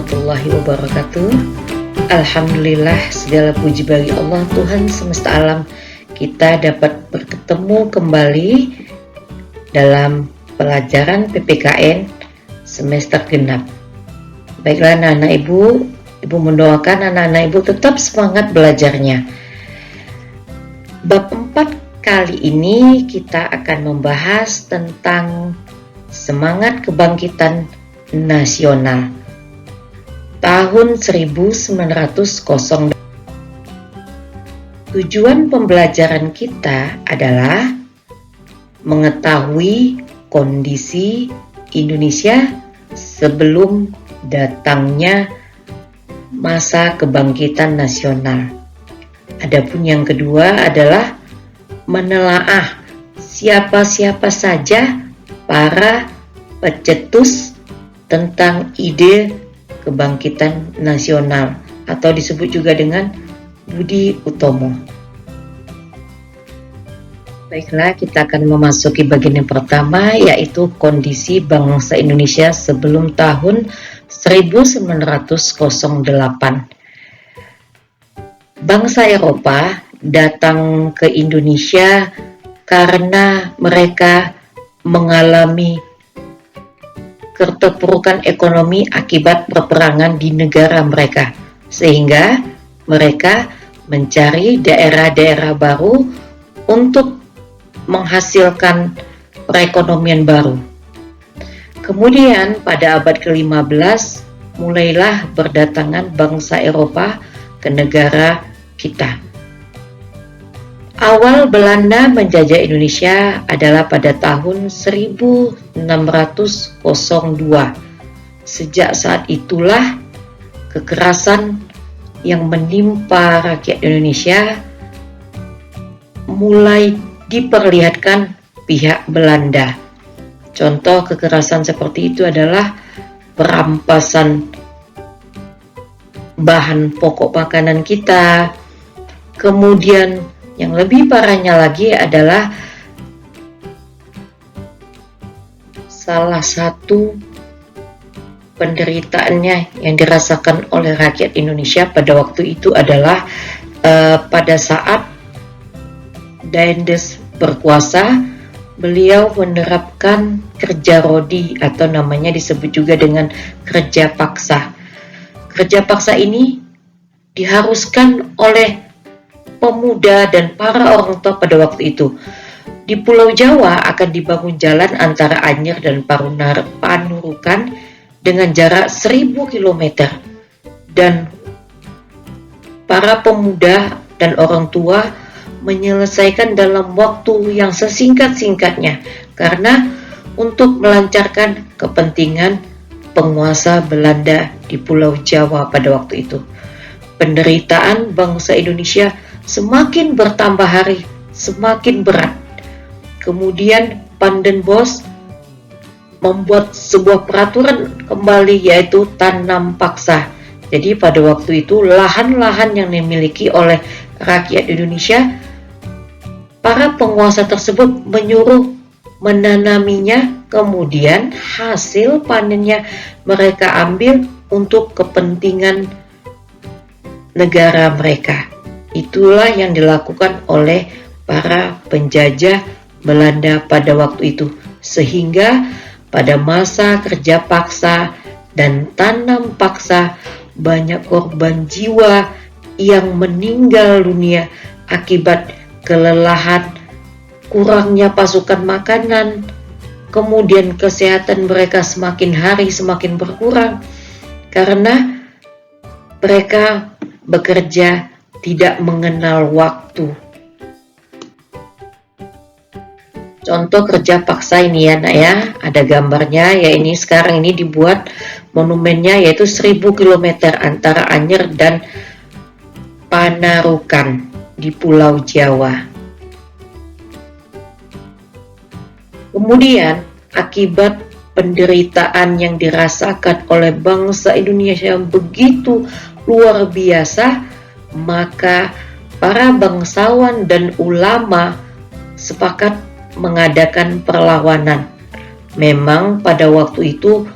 warahmatullahi wabarakatuh. Alhamdulillah, segala puji bagi Allah Tuhan semesta alam. Kita dapat bertemu kembali dalam pelajaran PPKN semester genap. Baiklah anak-anak ibu mendoakan anak-anak ibu tetap semangat belajarnya. Bab 4 kali ini kita akan membahas tentang semangat kebangkitan nasional tahun 1908. Tujuan pembelajaran kita adalah mengetahui kondisi Indonesia sebelum datangnya masa kebangkitan nasional. Adapun yang kedua adalah menelaah siapa-siapa saja para pencetus tentang ide kebangkitan nasional atau disebut juga dengan Budi Utomo. Baiklah, kita akan memasuki bagian yang pertama, yaitu kondisi bangsa Indonesia sebelum tahun 1908. Bangsa Eropa datang ke Indonesia karena mereka mengalami keterpurukan ekonomi akibat peperangan di negara mereka, sehingga mereka mencari daerah-daerah baru untuk menghasilkan perekonomian baru. Kemudian pada abad ke-15 mulailah berdatangan bangsa Eropa ke negara kita. Awal Belanda menjajah Indonesia adalah pada tahun 1602. Sejak saat itulah kekerasan yang menimpa rakyat Indonesia mulai diperlihatkan pihak Belanda. Contoh kekerasan seperti itu adalah perampasan bahan pokok makanan kita. Kemudian yang lebih parahnya lagi adalah salah satu penderitaannya yang dirasakan oleh rakyat Indonesia pada waktu itu adalah pada saat Daendes berkuasa, beliau menerapkan kerja rodi atau namanya disebut juga dengan kerja paksa. Kerja paksa ini diharuskan oleh pemuda dan para orang tua pada waktu itu. Di Pulau Jawa akan dibangun jalan antara Anyer dan Panurukan dengan jarak 1000 km. Dan para pemuda dan orang tua menyelesaikan dalam waktu yang sesingkat-singkatnya karena untuk melancarkan kepentingan penguasa Belanda di Pulau Jawa pada waktu itu. Penderitaan bangsa Indonesia semakin bertambah hari, semakin berat. Kemudian Van den Bosch membuat sebuah peraturan kembali, yaitu tanam paksa. Jadi pada waktu itu lahan-lahan yang dimiliki oleh rakyat Indonesia, para penguasa tersebut menyuruh menanaminya, kemudian hasil panennya mereka ambil untuk kepentingan negara mereka. Itulah yang dilakukan oleh para penjajah Belanda pada waktu itu, sehingga pada masa kerja paksa dan tanam paksa banyak korban jiwa yang meninggal dunia akibat kelelahan, kurangnya pasukan makanan, kemudian kesehatan mereka semakin hari semakin berkurang karena mereka bekerja tidak mengenal waktu. Contoh kerja paksa ini ya nak ya, ada gambarnya ya, ini sekarang ini dibuat monumennya, yaitu 1000 km antara Anyer dan Panarukan di Pulau Jawa. Kemudian akibat penderitaan yang dirasakan oleh bangsa Indonesia yang begitu luar biasa, maka para bangsawan dan ulama sepakat mengadakan perlawanan. Memang pada waktu itu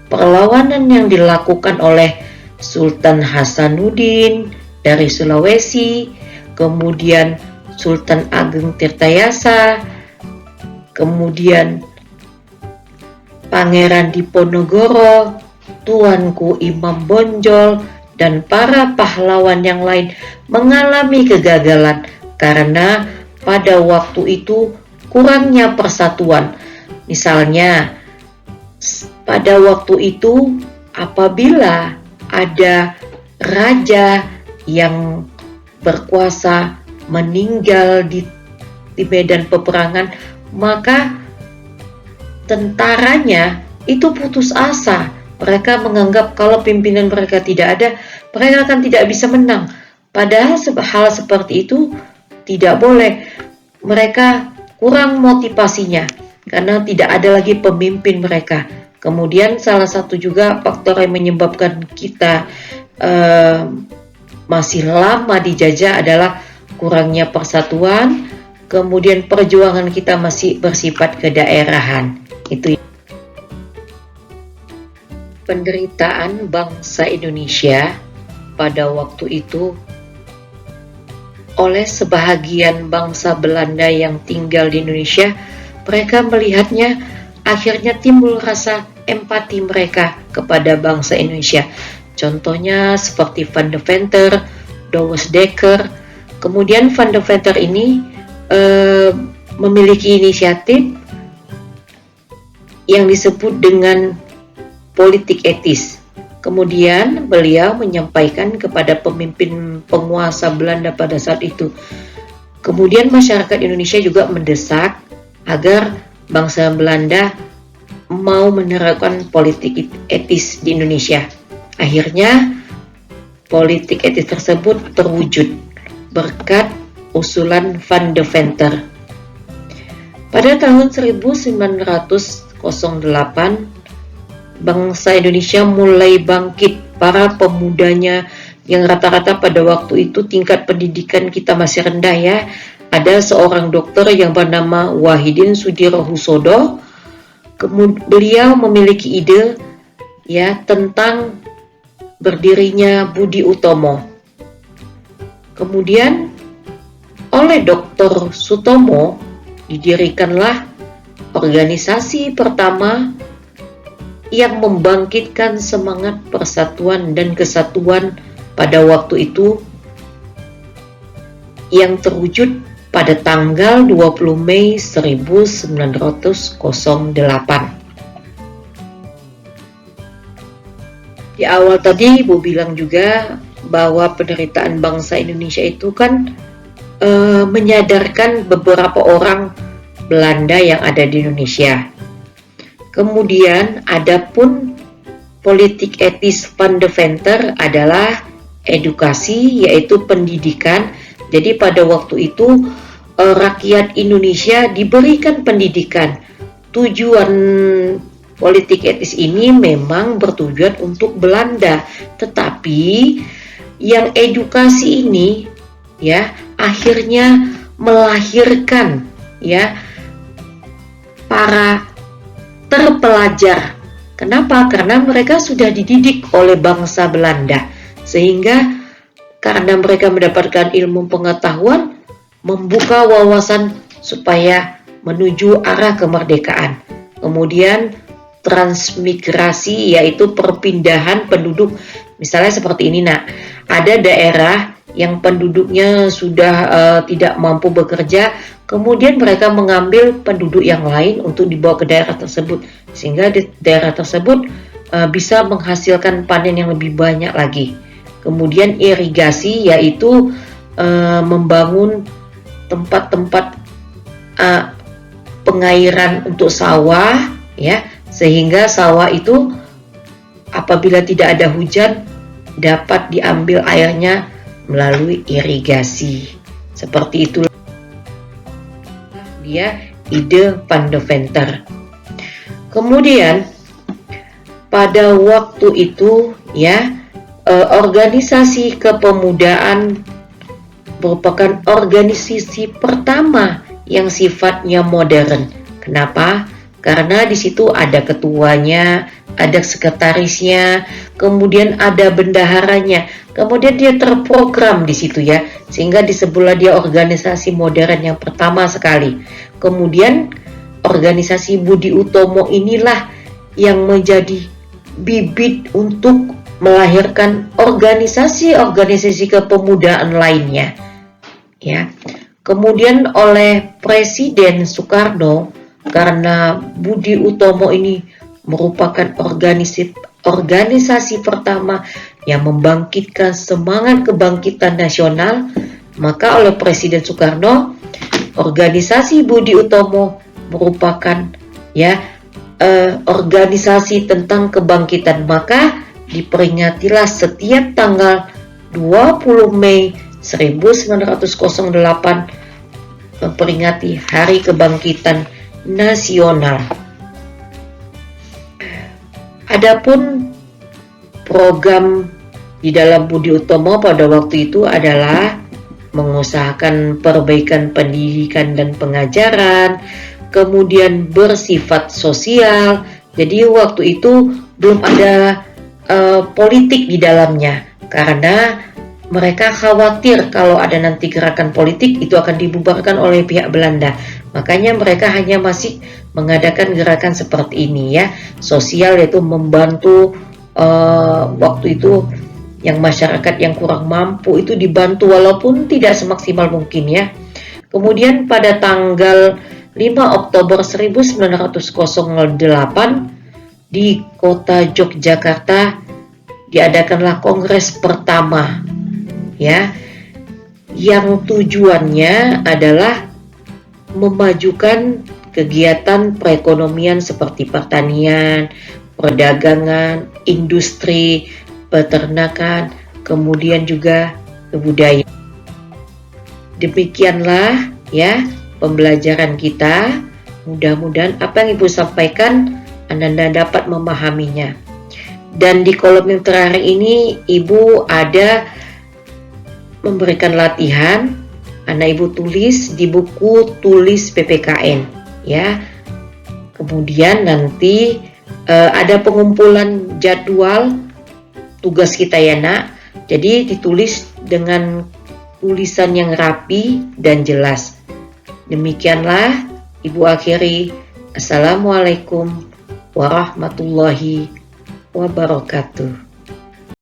perlawanan yang dilakukan oleh Sultan Hasanuddin dari Sulawesi, kemudian Sultan Ageng Tirtayasa, kemudian Pangeran Diponegoro, Tuanku Imam Bonjol, dan para pahlawan yang lain mengalami kegagalan karena pada waktu itu kurangnya persatuan. Misalnya, pada waktu itu apabila ada raja yang berkuasa meninggal di medan peperangan, maka tentaranya itu putus asa. Mereka menganggap kalau pimpinan mereka tidak ada, mereka akan tidak bisa menang. Padahal hal seperti itu tidak boleh. Mereka kurang motivasinya karena tidak ada lagi pemimpin mereka. Kemudian salah satu juga faktor yang menyebabkan kita masih lama dijajah adalah kurangnya persatuan, kemudian perjuangan kita masih bersifat kedaerahan. Itu penderitaan bangsa Indonesia pada waktu itu oleh sebahagian bangsa Belanda yang tinggal di Indonesia. Mereka melihatnya, akhirnya timbul rasa empati mereka kepada bangsa Indonesia. Contohnya seperti Van de Venter, Douwes Dekker. Kemudian Van de Venter ini memiliki inisiatif yang disebut dengan politik etis. Kemudian beliau menyampaikan kepada pemimpin penguasa Belanda pada saat itu. Kemudian masyarakat Indonesia juga mendesak agar bangsa Belanda mau menerapkan politik etis di Indonesia. Akhirnya politik etis tersebut terwujud berkat usulan Van de Venter. Pada tahun 1908 bangsa Indonesia mulai bangkit. Para pemudanya yang rata-rata pada waktu itu tingkat pendidikan kita masih rendah ya. Ada seorang dokter yang bernama Wahidin Sudirohusodo. Beliau memiliki ide ya tentang berdirinya Budi Utomo. Kemudian oleh Dr. Sutomo didirikanlah organisasi pertama yang membangkitkan semangat persatuan dan kesatuan pada waktu itu, yang terwujud pada tanggal 20 Mei 1908. Di awal tadi Ibu bilang juga bahwa penderitaan bangsa Indonesia itu kan menyadarkan beberapa orang Belanda yang ada di Indonesia. Kemudian adapun politik etis Van de Venter adalah edukasi, yaitu pendidikan. Jadi pada waktu itu rakyat Indonesia diberikan pendidikan. Tujuan politik etis ini memang bertujuan untuk Belanda, tetapi yang edukasi ini ya akhirnya melahirkan ya para terpelajar. Kenapa? Karena mereka sudah dididik oleh bangsa Belanda, sehingga karena mereka mendapatkan ilmu pengetahuan, membuka wawasan supaya menuju arah kemerdekaan. Kemudian transmigrasi, yaitu perpindahan penduduk. Misalnya seperti ini, ada daerah yang penduduknya sudah tidak mampu bekerja, kemudian mereka mengambil penduduk yang lain untuk dibawa ke daerah tersebut, sehingga di daerah tersebut bisa menghasilkan panen yang lebih banyak lagi. Kemudian irigasi, yaitu membangun tempat-tempat pengairan untuk sawah, ya, sehingga sawah itu apabila tidak ada hujan dapat diambil airnya melalui irigasi. Seperti itulah dia ide Van de Venter. Kemudian pada waktu itu ya organisasi kepemudaan merupakan organisasi pertama yang sifatnya modern. Kenapa? Karena di situ ada ketuanya, ada sekretarisnya, kemudian ada bendaharanya, kemudian dia terprogram di situ ya, sehingga disebutlah dia organisasi modern yang pertama sekali. Kemudian organisasi Budi Utomo inilah yang menjadi bibit untuk melahirkan organisasi-organisasi kepemudaan lainnya ya. Kemudian oleh Presiden Soekarno, karena Budi Utomo ini merupakan organisasi pertama yang membangkitkan semangat kebangkitan nasional, maka oleh Presiden Soekarno organisasi Budi Utomo merupakan ya organisasi tentang kebangkitan, maka diperingatilah setiap tanggal 20 Mei 1908 memperingati Hari Kebangkitan Nasional. Adapun program di dalam Budi Utomo pada waktu itu adalah mengusahakan perbaikan pendidikan dan pengajaran, kemudian bersifat sosial. Jadi waktu itu belum ada politik di dalamnya, karena mereka khawatir kalau ada nanti gerakan politik itu akan dibubarkan oleh pihak Belanda. Makanya mereka hanya masih mengadakan gerakan seperti ini ya, sosial, yaitu membantu waktu itu yang masyarakat yang kurang mampu itu dibantu walaupun tidak semaksimal mungkin ya. Kemudian pada tanggal 5 Oktober 1908 di kota Yogyakarta diadakanlah kongres pertama ya, yang tujuannya adalah memajukan kegiatan perekonomian seperti pertanian, perdagangan, industri, peternakan, kemudian juga kebudayaan. Demikianlah ya pembelajaran kita. Mudah-mudahan apa yang Ibu sampaikan Anda dapat memahaminya. Dan di kolom yang terakhir ini Ibu ada memberikan latihan, Ibu tulis di buku tulis PPKN ya. Kemudian nanti ada pengumpulan jadwal tugas kita ya nak. Jadi ditulis dengan tulisan yang rapi dan jelas. Demikianlah Ibu akhiri. Assalamualaikum warahmatullahi wabarakatuh.